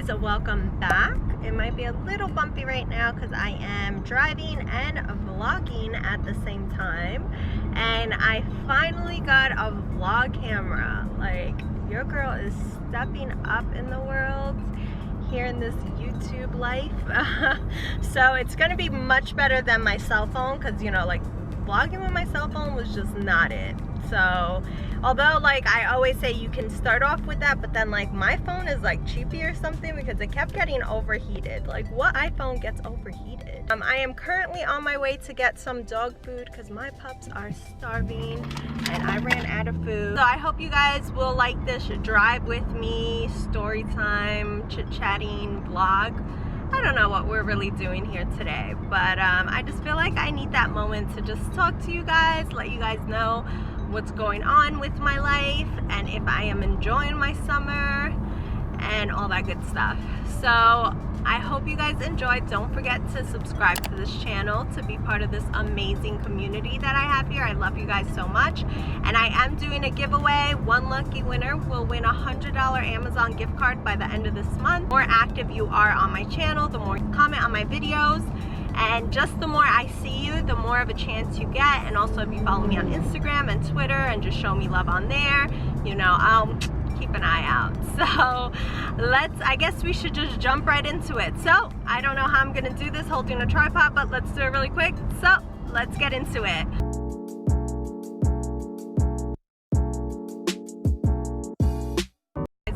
guys, welcome back. It might be a little bumpy right now because I am driving and vlogging at the same time, and I finally got a vlog camera. Like, your girl is stepping up in the world here in this YouTube life. So it's gonna be much better than my cell phone, because you know, like, vlogging with my cell phone was just not it. So although, like, I always say you can start off with that, but then, like, my phone is like cheapy or something because it kept getting overheated. Like, what iPhone gets overheated? I am currently on my way to get some dog food because my pups are starving and I ran out of food. So I hope you guys will like this drive with me, story time, chit-chatting vlog. I don't know what we're really doing here today, but I just feel like I need that moment to just talk to you guys, let you guys know what's going on with my life and if I am enjoying my summer and all that good stuff. So I hope you guys enjoyed. Don't forget to subscribe to this channel to be part of this amazing community that I have here. I love you guys so much, and I am doing a giveaway. One lucky winner will win a $100 Amazon gift card by the end of this month. The more active you are on my channel, the more you comment on my videos, and just the more I see you, the more of a chance you get. And also, if you follow me on Instagram and Twitter and just show me love on there, you know, I'll keep an eye out. So I guess we should just jump right into it. So I don't know how I'm gonna do this holding a tripod, but let's do it really quick. So let's get into it.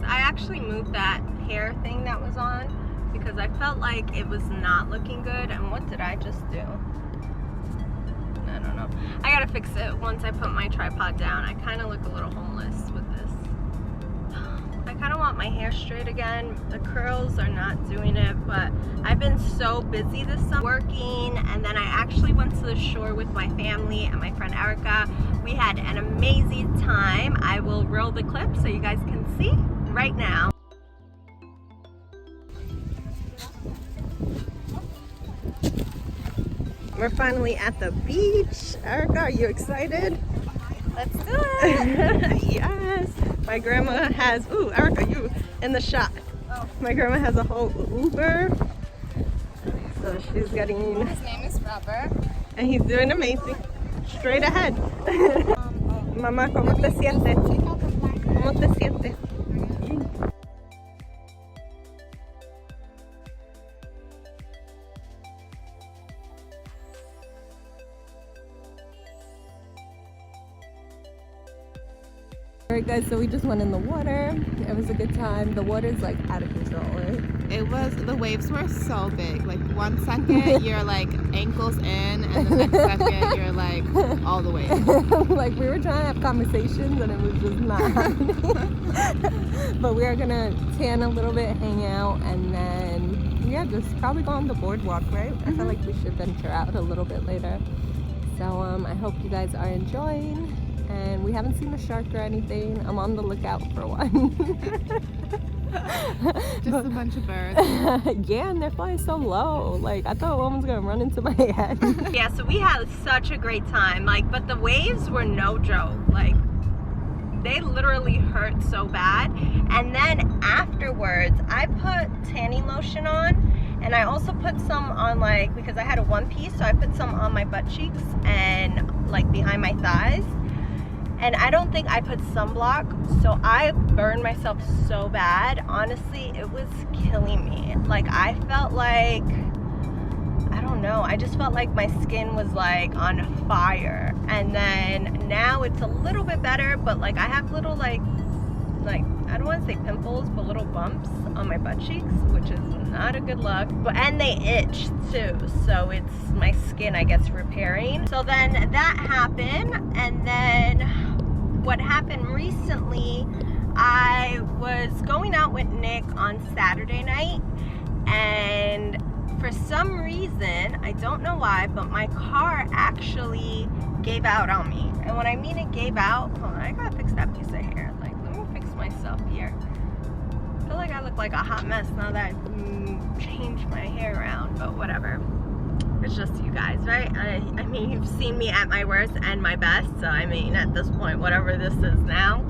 I actually moved that hair thing that was on because I felt like it was not looking good. And what did I just do? I don't know. I gotta fix it once I put my tripod down. I kind of look a little homeless with this. I kind of want my hair straight again. The curls are not doing it, but I've been so busy this summer working, and then I actually went to the shore with my family and my friend Erica. We had an amazing time. I will roll the clip so you guys can see right now. We're finally at the beach. Erica, are you excited? Let's do it. Yes. My grandma has, ooh, Erica, you in the shot. Oh. My grandma has a whole Uber. So she's getting. His name is Robert. And he's doing amazing. Straight ahead. Mamá, ¿cómo te sientes? ¿Cómo te sientes? Alright guys, so we just went in the water. It was a good time. The water's like out of control, right? It was, the waves were so big. Like 1 second you're like ankles in, and the next second you're like all the way in. Like, we were trying to have conversations and it was just not happening. But we are gonna tan a little bit, hang out, and then yeah, just probably go on the boardwalk, right? I feel like we should venture out a little bit later. So I hope you guys are enjoying. And we haven't seen a shark or anything. I'm on the lookout for one. Just a bunch of birds. Yeah, and they're flying so low. Like, I thought one was gonna run into my head. Yeah, so we had such a great time. Like, but the waves were no joke. Like, they literally hurt so bad. And then afterwards, I put tanning lotion on. And I also put some on, like, because I had a one piece, so I put some on my butt cheeks and like behind my thighs. And I don't think I put sunblock, so I burned myself so bad. Honestly, it was killing me. Like, I felt like, I don't know, I just felt like my skin was like on fire. And then now it's a little bit better, but like I have little like I don't want to say pimples, but little bumps on my butt cheeks, which is not a good look. But and they itch too, so it's my skin, I guess, repairing. So then that happened, and then what happened recently, I was going out with Nick on Saturday night, and for some reason, I don't know why, but my car actually gave out on me. And when I mean it gave out, hold on, I gotta fix that piece of hair. Like, let me fix myself here. I feel like I look like a hot mess now that I changed my hair around, but whatever. It's just you guys, right? I mean, you've seen me at my worst and my best, so I mean, at this point, whatever this is now,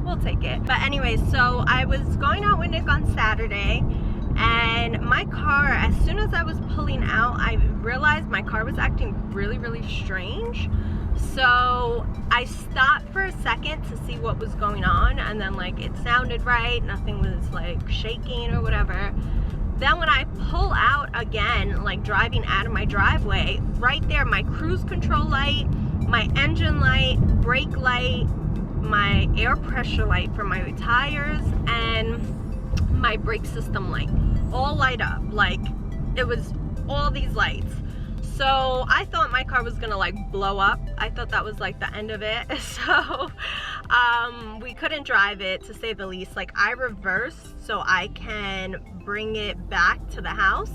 we'll take it. But anyways, so I was going out with Nick on Saturday, my car, as soon as I was pulling out, I realized my car was acting really, really strange. So I stopped for a second to see what was going on, and then like it sounded right, nothing was like shaking or whatever. Then when I pull out again, like driving out of my driveway, right there, my cruise control light, my engine light, brake light, my air pressure light for my tires, and my brake system light all light up. Like it was all these lights. So I thought my car was gonna like blow up. I thought that was like the end of it. So we couldn't drive it, to say the least. Like I reversed so I can bring it back to the house,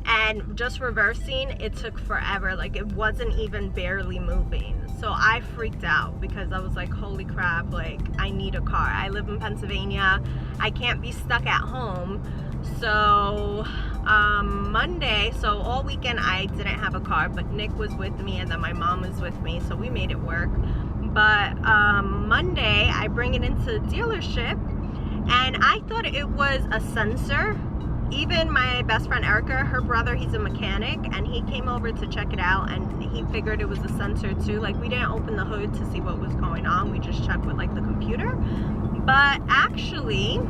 and just reversing, it took forever. Like it wasn't even barely moving. So I freaked out because I was like, holy crap, like I need a car. I live in Pennsylvania. I can't be stuck at home. So Monday, so all weekend I didn't have a car, but Nick was with me and then my mom was with me, so we made it work. But Monday I bring it into the dealership, and I thought it was a sensor. Even my best friend Erica, her brother, he's a mechanic, and he came over to check it out, and he figured it was a sensor too. Like we didn't open the hood to see what was going on, we just checked with like the computer. But actually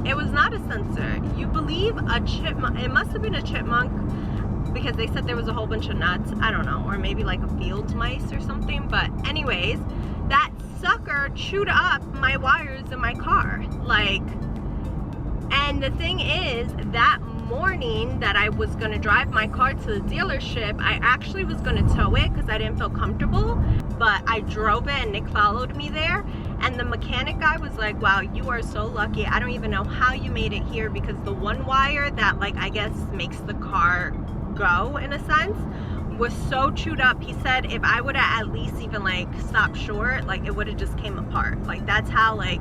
it was not a sensor. You believe a chipmunk? It must have been a chipmunk, because they said there was a whole bunch of nuts. I don't know, or maybe like a field mice or something. But anyways, that sucker chewed up my wires in my car. Like, and the thing is, that morning that I was gonna drive my car to the dealership, I actually was gonna tow it because I didn't feel comfortable, but I drove it and Nick followed me there. And the mechanic guy was like, wow, you are so lucky. I don't even know how you made it here, because the one wire that like I guess makes the car go in a sense was so chewed up. He said if I would have at least even like stopped short, like it would have just came apart. Like that's how like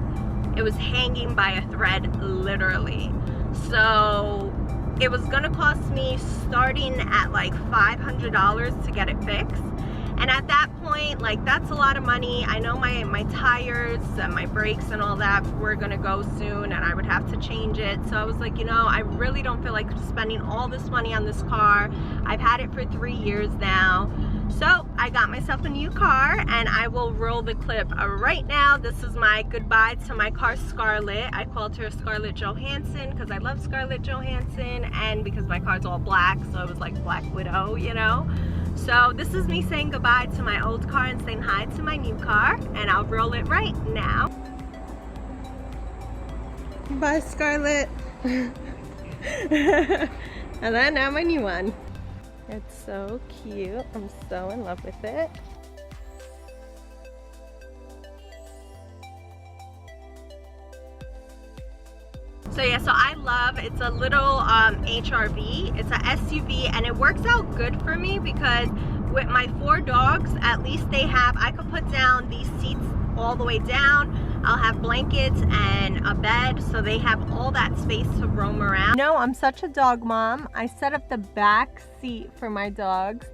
it was hanging by a thread, literally. So it was gonna cost me, starting at like $500 to get it fixed. And at that point, like that's a lot of money. I know my tires and my brakes and all that were gonna go soon, and I would have to change it. So I was like, you know, I really don't feel like spending all this money on this car. I've had it for 3 years now. So I got myself a new car, and I will roll the clip right now. This is my goodbye to my car, Scarlett. I called her Scarlett Johansson because I love Scarlett Johansson, and because my car's all black, so it was like Black Widow, you know. So this is me saying goodbye to my old car and saying hi to my new car, and I'll roll it right now. Bye, Scarlett. And then now my new one. It's so cute. I'm so in love with it. So yeah, so I love, it's a little HRV. It's a SUV, and it works out good for me because with my 4 dogs, at least they have, I could put down these seats all the way down. I'll have blankets and a bed, so they have all that space to roam around. No, I'm such a dog mom. I set up the back seat for my dogs,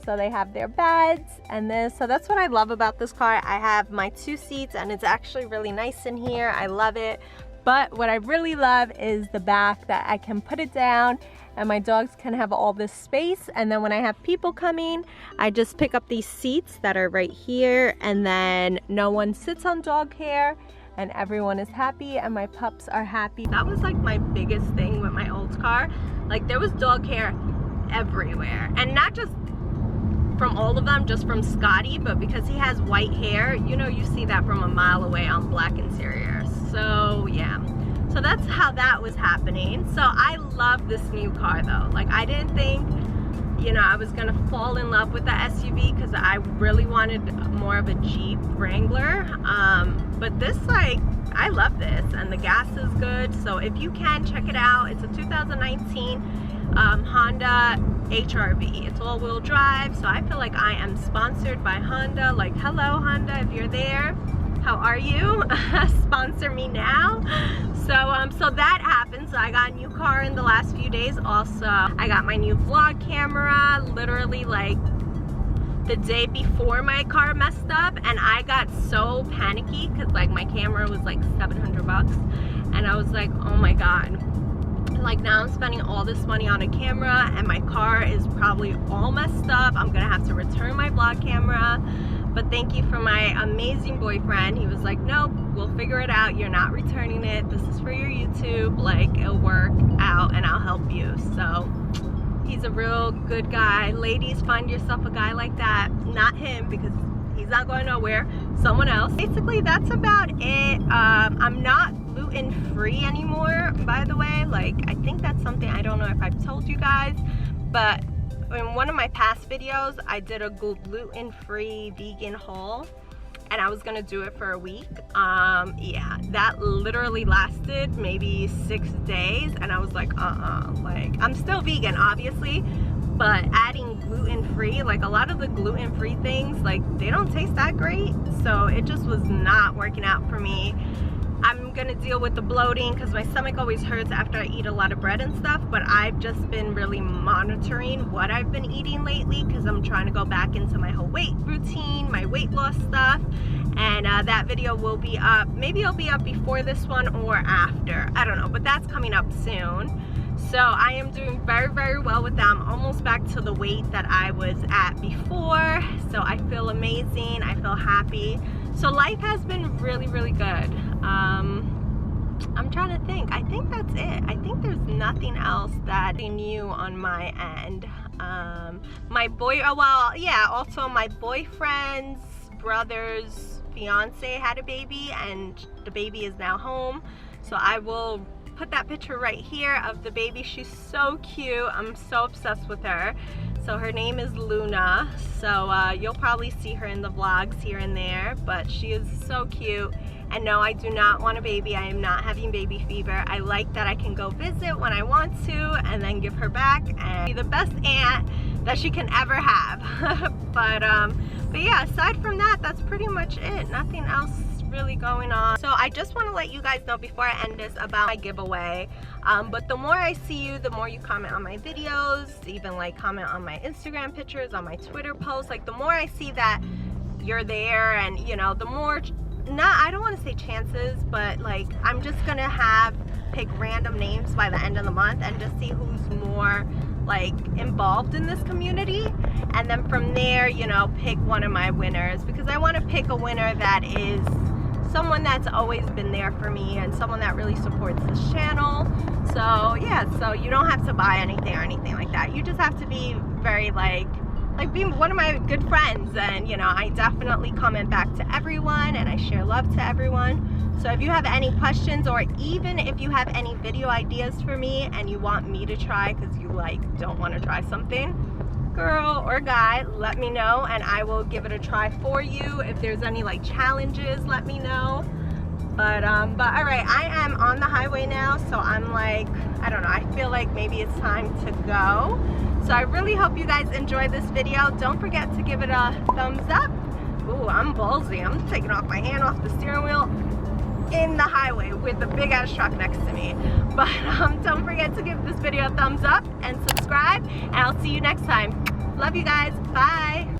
so they have their beds and this. So that's what I love about this car. I have my 2 seats, and it's actually really nice in here. I love it. But what I really love is the back, that I can put it down and my dogs can have all this space. And then when I have people coming, I just pick up these seats that are right here, and then no one sits on dog hair, and everyone is happy, and my pups are happy. That was like my biggest thing with my old car. Like there was dog hair everywhere, and not just from all of them, just from Scotty, but because he has white hair, you know, you see that from a mile away on black interior. So yeah, so that's how that was happening. So I love this new car though. Like I didn't think, you know, I was gonna fall in love with the SUV because I really wanted more of a Jeep Wrangler, but this, like, I love this, and the gas is good. So if you can, check it out. It's a 2019 Honda HRV. It's all-wheel drive, so I feel like I am sponsored by Honda. Like, hello Honda, if you're there, how are you? Sponsor me now. So that happened. So I got a new car in the last few days. Also, I got my new vlog camera literally like the day before my car messed up, and I got so panicky because like my camera was like $700 bucks, and I was like, oh my god. Like, now I'm spending all this money on a camera and my car is probably all messed up. I'm gonna have to return my vlog camera. But thank you for my amazing boyfriend. He was like, nope, we'll figure it out. You're not returning it. This is for your YouTube. Like, it'll work out and I'll help you. So he's a real good guy. Ladies, find yourself a guy like that. Not him, because he's not going nowhere. Someone else. Basically, that's about it. I'm not gluten-free anymore, by the way. Like, I think that's something, I don't know if I've told you guys, but in one of my past videos, I did a gluten-free vegan haul, and I was gonna do it for a week. Yeah, that literally lasted maybe 6 days, and I was like, like, I'm still vegan, obviously, but adding gluten-free, like, a lot of the gluten-free things, like, they don't taste that great, so it just was not working out for me. I'm gonna deal with the bloating because my stomach always hurts after I eat a lot of bread and stuff, but I've just been really monitoring what I've been eating lately because I'm trying to go back into my whole weight routine, my weight loss stuff, and that video will be up. Maybe it'll be up before this one or after, I don't know, but that's coming up soon. So I am doing very, very well with that. I'm almost back to the weight that I was at before, so I feel amazing, I feel happy. So life has been really, really good. I'm trying to think. I think that's it. I think there's nothing else that new on my end. Also my boyfriend's brother's fiance had a baby, and the baby is now home. So I will put that picture right here of the baby. She's so cute. I'm so obsessed with her. So her name is Luna. So you'll probably see her in the vlogs here and there, but she is so cute. And no, I do not want a baby. I am not having baby fever. I like that I can go visit when I want to and then give her back and be the best aunt that she can ever have. but yeah, aside from that, that's pretty much it. Nothing else really going on. So I just want to let you guys know before I end this about my giveaway. But the more I see you, the more you comment on my videos, even like comment on my Instagram pictures, on my Twitter posts, like the more I see that you're there, and you know, the more, I don't want to say chances, but like I'm just gonna pick random names by the end of the month and just see who's more like involved in this community, and then from there, you know, pick one of my winners, because I want to pick a winner that is someone that's always been there for me and someone that really supports this channel. So yeah, so you don't have to buy anything or anything like that. You just have to be very like be one of my good friends, and you know, I definitely comment back to everyone and I share love to everyone. So if you have any questions, or even if you have any video ideas for me and you want me to try because you like don't want to try something, girl or guy, let me know and I will give it a try for you. If there's any like challenges, let me know. But all right, I am on the highway now, so I'm like, I don't know, I feel like maybe it's time to go. So I really hope you guys enjoyed this video. Don't forget to give it a thumbs up. Ooh, I'm ballsy. I'm taking off my hand off the steering wheel in the highway with the big ass truck next to me. But don't forget to give this video a thumbs up and subscribe, and I'll see you next time. Love you guys. Bye.